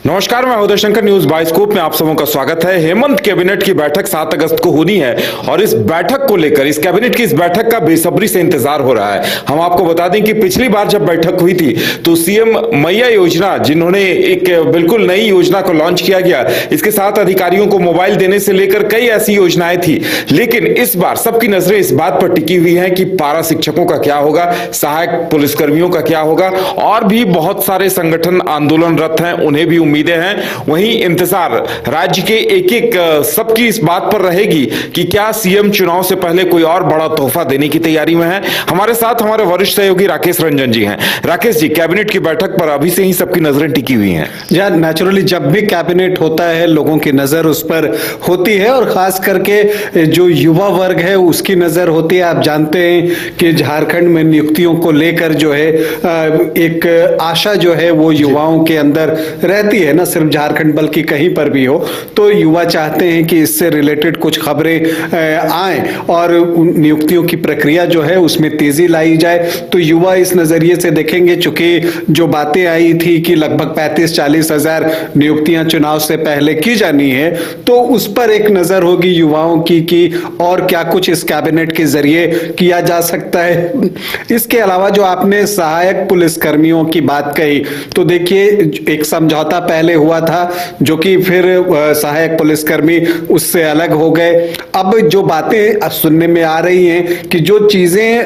नमस्कार, मैं Uday Shankar. News bioscope में आप सबों का स्वागत है। हेमंत कैबिनेट की बैठक 7 अगस्त को होनी है और इस बैठक को लेकर, इस कैबिनेट की इस बैठक का बेसब्री से इंतजार हो रहा है। हम आपको बता दें कि पिछली बार जब बैठक हुई थी तो सीएम मैया योजना, जिन्होंने एक बिल्कुल नई योजना को लॉन्च किया गया, इसके साथ अधिकारियों को मोबाइल देने से लेकर कई ऐसी योजनाएं थी। लेकिन इस बार सबकी नजरें इस बात पर टिकी हुई है कि पारा शिक्षकों का क्या होगा, सहायक पुलिसकर्मियों का क्या होगा, और भी बहुत सारे संगठन आंदोलनरत हैं, उन्हें भी उम्मीदें हैं। वहीं इंतजार राज्य के एक एक सबकी इस बात पर रहेगी कि क्या सीएम चुनाव से पहले कोई और बड़ा तोहफा देने की तैयारी में है। हमारे साथ हमारे वरिष्ठ सहयोगी राकेश रंजन जी हैं। राकेश जी, कैबिनेट की बैठक पर अभी से ही सबकी नजरें टिकी हुई हैं। या नेचुरली जब भी कैबिनेट होता है लोगों की नजर उस पर होती है, और खास करके जो युवा वर्ग है उसकी नजर होती है। आप जानते हैं कि झारखंड में नियुक्तियों को लेकर जो है एक आशा जो है वो युवाओं के अंदर रहती है, ना सिर्फ झारखंड बल्कि कहीं पर भी हो। तो युवा चाहते हैं कि इससे रिलेटेड कुछ खबरें आए और नियुक्तियों की प्रक्रिया जो है उसमें तेजी लाई जाए। तो युवा इस नजरिए से देखेंगे, चूंकि जो बातें आई थी कि लगभग 35-40 हजार नियुक्तियां चुनाव से पहले की जानी है, तो उस पर एक नजर होगी युवाओं की कि और क्या कुछ इस कैबिनेट के जरिए किया जा सकता है। इसके अलावा जो आपने सहायक पुलिसकर्मियों की बात कही, तो देखिए एक समझौता पहले हुआ था जो कि फिर सहायक पुलिसकर्मी उससे अलग हो गए। अब जो बातें अब सुनने में आ रही हैं कि जो चीजें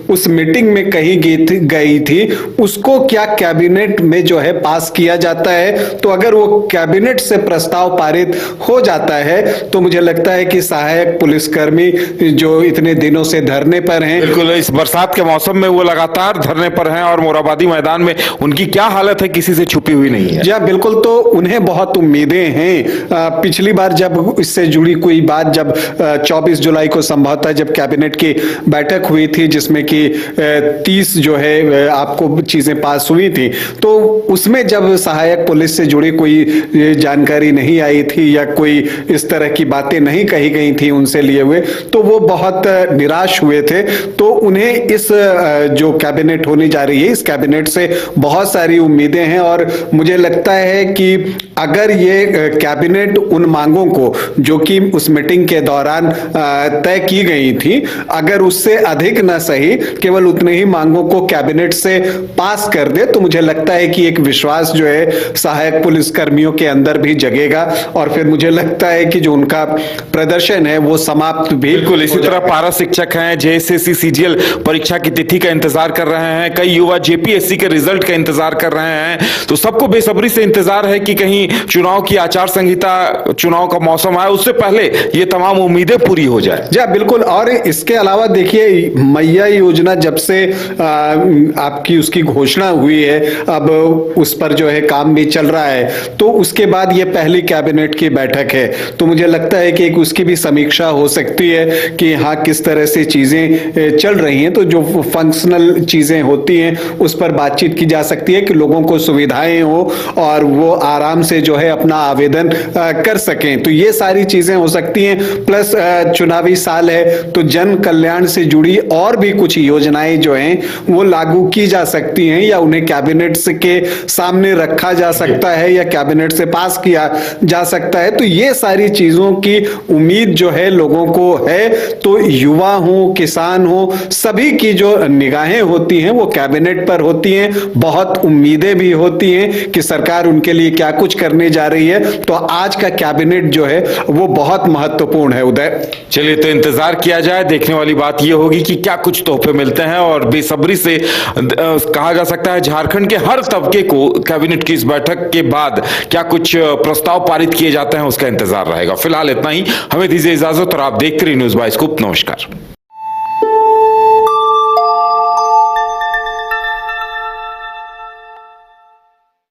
उस मीटिंग में कही गई थी उसको क्या कैबिनेट में जो है पास किया जाता है। तो अगर वो कैबिनेट से प्रस्ताव पारित हो जाता है तो मुझे लगता है कि सहायक पुलिसकर्मी जो इतने दिनों से धरने पर हैं, बिल्कुल इस बरसात के मौसम में वो लगातार धरने पर हैं और मोराबादी मैदान में उनकी क्या हालत है किसी से छुपी हुई नहीं है। जी बिल्कुल, तो उन्हें बहुत उम्मीदें हैं। पिछली बार जब इससे जुड़ी कोई बात, जब 24 जुलाई को संभवतः जब कैबिनेट की बैठक हुई थी जिसमें कि 30 जो है आपको चीजें पास हुई थी, तो उसमें जब सहायक पुलिस से जुड़ी कोई जानकारी नहीं आई थी या कोई इस तरह की बातें नहीं कही गई थी उनसे लिए हुए, तो वो बहुत निराश हुए थे। तो उन्हें इस जो कैबिनेट होने जा रही है, इस कैबिनेट से बहुत सारी उम्मीदें हैं। और मुझे लगता है कि अगर ये कैबिनेट उन मांगों को जो कि उस मीटिंग के दौरान तय की गई थी, अगर उससे अधिक न सही केवल उतने ही मांगों को कैबिनेट से पास कर दे, तो मुझे लगता है कि एक विश्वास जो है सहायक पुलिसकर्मियों के अंदर भी जगेगा और फिर मुझे लगता है कि जो उनका प्रदर्शन है वो समाप्त भी। बिल्कुल इसी तरह पारा शिक्षक हैं, जेएसएससी सीजीएल परीक्षा की तिथि का इंतजार कर रहे हैं, कई युवा जेपीएससी के रिजल्ट का इंतजार कर रहे हैं। तो सबको बेसब्री से इंतजार है कि कहीं चुनाव की आचार संहिता, चुनाव का मौसम आए उससे पहले ये तमाम उम्मीदें पूरी हो जाए। जी बिल्कुल, और इसके अलावा देखिए मैया योजना जब से आपकी उसकी घोषणा हुई है, अब उस पर जो है काम भी चल रहा है, तो उसके बाद ये पहली कैबिनेट की बैठक है। तो मुझे लगता है कि एक उसकी भी समीक्षा हो सकती है कि हाँ किस तरह से चीजें चल रही हैं। तो जो फंक्शनल चीजें होती हैं उस पर बातचीत की जा सकती है कि लोगों को सुविधाएं हो और वो आराम से जो है अपना आवेदन कर सकें। तो ये सारी चीजें हो सकती हैं। प्लस चुनावी साल है तो जन कल्याण से जुड़ी और भी कुछ योजनाएं जो हैं वो लागू की जा सकती हैं या उन्हें कैबिनेट के सामने रखा जा सकता है या कैबिनेट से पास किया जा सकता है। तो ये सारी चीजों की उम्मीद जो है लोगों को है। तो युवा हो, किसान हो, सभी की जो निगाहें होती हैं वो कैबिनेट पर होती हैं। बहुत उम्मीदें भी होती हैं कि सरकार उनके लिए क्या कुछ करने जा रही है। तो आज का कैबिनेट जो है वो बहुत महत्वपूर्ण है। उदय, चलिए तो इंतजार किया जाए। देखने वाली बात यह होगी कि क्या कुछ तोहफे मिलते हैं और बेसब्री से कहा जा सकता है झारखंड के हर तबके को कैबिनेट की इस बैठक के बाद क्या कुछ प्रस्ताव पारित किए जाते हैं उसका इंतजार रहेगा। फिलहाल इतना ही, हमें दीजिए इजाजत और आप देखते रहिए न्यूज बाइस्कोप। नमस्कार।